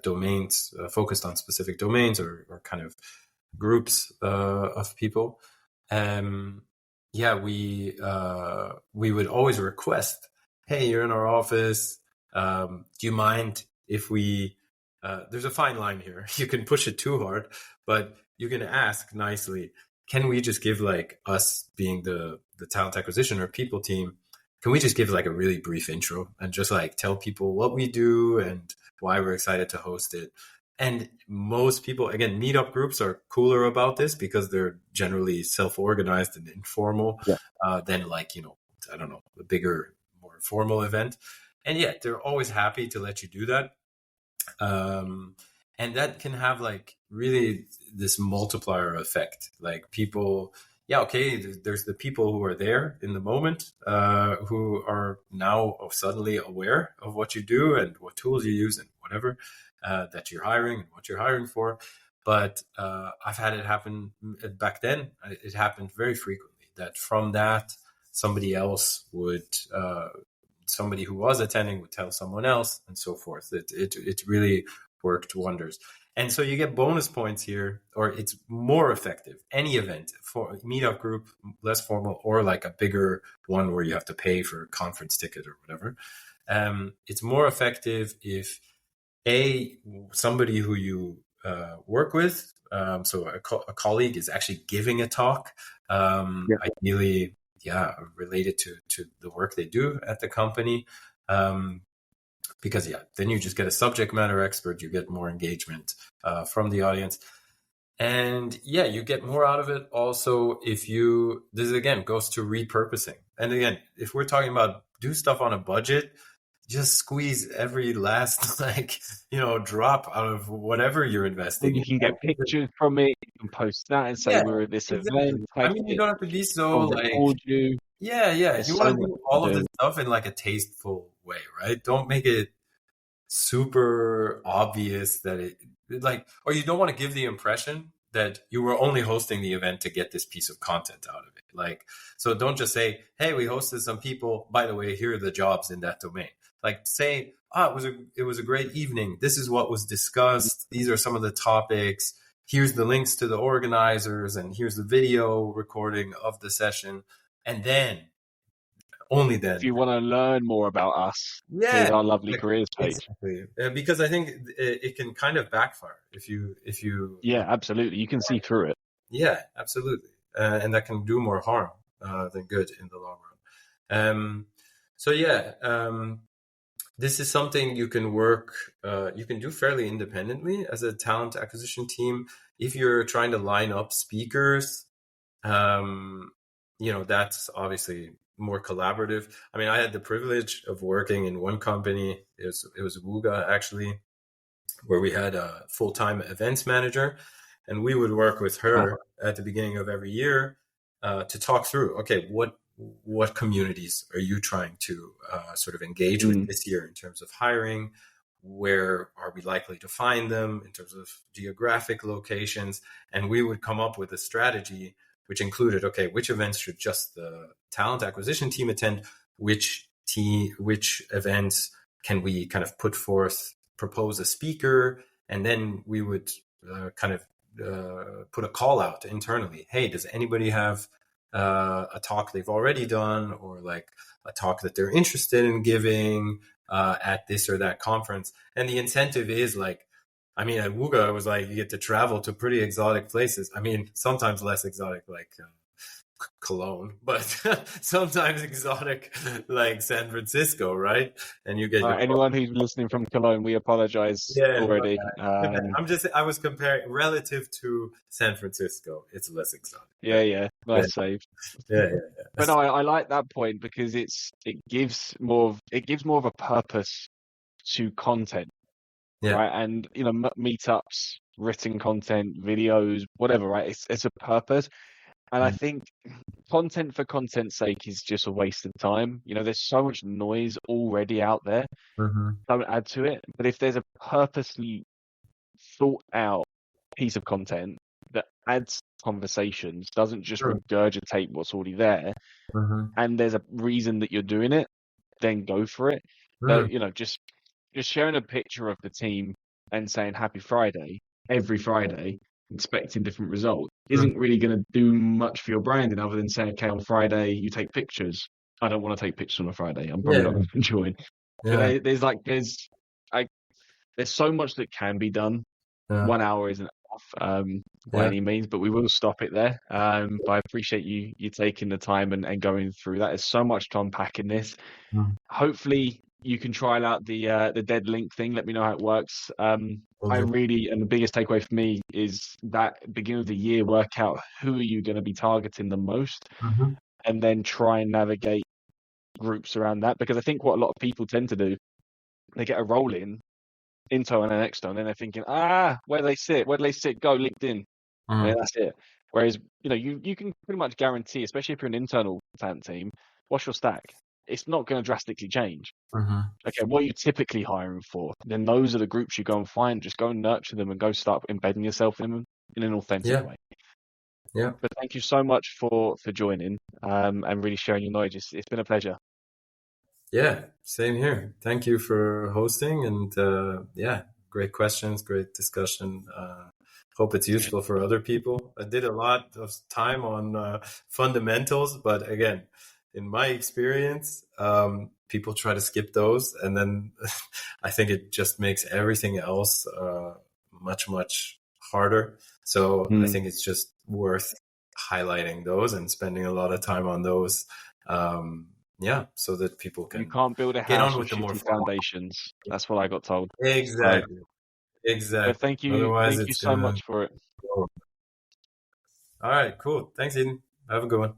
domains, focused on specific domains or kind of groups of people. We would always request, hey, you're in our office. Do you mind if we? There's a fine line here. You can push it too hard, but you can ask nicely. Can we just give, like, us being the talent acquisition or people team? Can we just give like a really brief intro and just like tell people what we do and why we're excited to host it? And most people, again, meetup groups are cooler about this because they're generally self-organized and informal than like, you know, I don't know, the bigger, more formal event. And yeah, they're always happy to let you do that. And that can have like really this multiplier effect. Like people, there's the people who are there in the moment, who are now suddenly aware of what you do and what tools you use and whatever that you're hiring and what you're hiring for. But I've had it happen back then. It happened very frequently that from that, somebody else would, somebody who was attending would tell someone else and so forth. It really worked wonders. And so you get bonus points here, or it's more effective. Any event, for a meetup group, less formal, or like a bigger one where you have to pay for a conference ticket or whatever. It's more effective if somebody who you work with, so a colleague is actually giving a talk, ideally, related to the work they do at the company. Because then you just get a subject matter expert, you get more engagement from the audience. And you get more out of it also if this again goes to repurposing. And again, if we're talking about do stuff on a budget, just squeeze every last drop out of whatever you're investing And in. you can get pictures from it. You can post that and say Yeah, we're at this event. exactly. I Tag mean, you it. don't have to be so I'll like, record you. yeah. There's You so want to much do to all of do. this stuff in like a tasteful way, right? Don't make it super obvious that or you don't want to give the impression that you were only hosting the event to get this piece of content out of it. Like, so don't just say, hey, we hosted some people, by the way, here are the jobs in that domain. Like, say, it was a great evening, this is what was discussed, these are some of the topics, here's the links to the organizers, and here's the video recording of the session. And then, only then, If you want to learn more about us, yeah, here's our lovely careers page. exactly. Because I think it can kind of backfire if you Yeah, absolutely. You can see through it. yeah, absolutely, and that can do more harm than good in the long run. So yeah, this is something you can do fairly independently as a talent acquisition team. If you're trying to line up speakers, that's obviously more collaborative. I mean, I had the privilege of working in one company. It was Wooga, actually, where we had a full-time events manager, and we would work with her at the beginning of every year to talk through, okay, what communities are you trying to sort of engage with this year in terms of hiring? Where are we likely to find them in terms of geographic locations? And we would come up with a strategy which included, okay, which events should just the talent acquisition team attend? Which events can we kind of put forth, propose a speaker, and then we would put a call out internally. Hey, does anybody have a talk they've already done, or like a talk that they're interested in giving at this or that conference? And the incentive is like, I mean, at Wooga, it was like you get to travel to pretty exotic places. I mean, sometimes less exotic, like Cologne, but sometimes exotic, like San Francisco, right? And you get anyone who's listening from Cologne, we apologize already. I was comparing relative to San Francisco. It's less exotic. Yeah. Nice save. Yeah. But no, I like that point because it gives more of a purpose to content. Yeah. Right. And, meetups, written content, videos, whatever, right? It's a purpose. And I think content for content's sake is just a waste of time. There's so much noise already out there. Don't add to it. But if there's a purposely thought out piece of content that adds conversations, doesn't just regurgitate what's already there, and there's a reason that you're doing it, then go for it. But, just sharing a picture of the team and saying happy Friday every Friday, expecting different results, isn't really going to do much for your branding other than saying, okay, on Friday you take pictures. I don't want to take pictures on a Friday. I'm probably not going to join. But there's so much that can be done. 1 hour isn't enough by any means, but we will stop it there. But I appreciate you taking the time and going through that. There's so much to unpack in this. Hopefully you can trial out the dead link thing. And me know how it works. And the biggest takeaway for me is that beginning of the year, work out who are you going to be targeting the most, and then try and navigate groups around that. Because I think what a lot of people tend to do, they get a role in Into and an external, and then they're thinking, where do they sit? Go LinkedIn. Yeah, that's it. Whereas, you can pretty much guarantee, especially if you're an internal talent team, what's your stack? It's not going to drastically change. Okay, what are you typically hiring for? Then those are the groups you go and find. Just go and nurture them and go start embedding yourself in them in an authentic way. Yeah. But thank you so much for joining and really sharing your knowledge. It's been a pleasure. Yeah, same here. Thank you for hosting, and great questions, great discussion. Hope it's useful for other people. I did a lot of time on fundamentals, but again, in my experience, people try to skip those, and then I think it just makes everything else much, much harder. So I think it's just worth highlighting those and spending a lot of time on those. So that people can. You can't build a house with more foundations. That's what I got told. Exactly. But thank you. Otherwise, thank you so much for it. All right, cool. Thanks, Eden. Have a good one.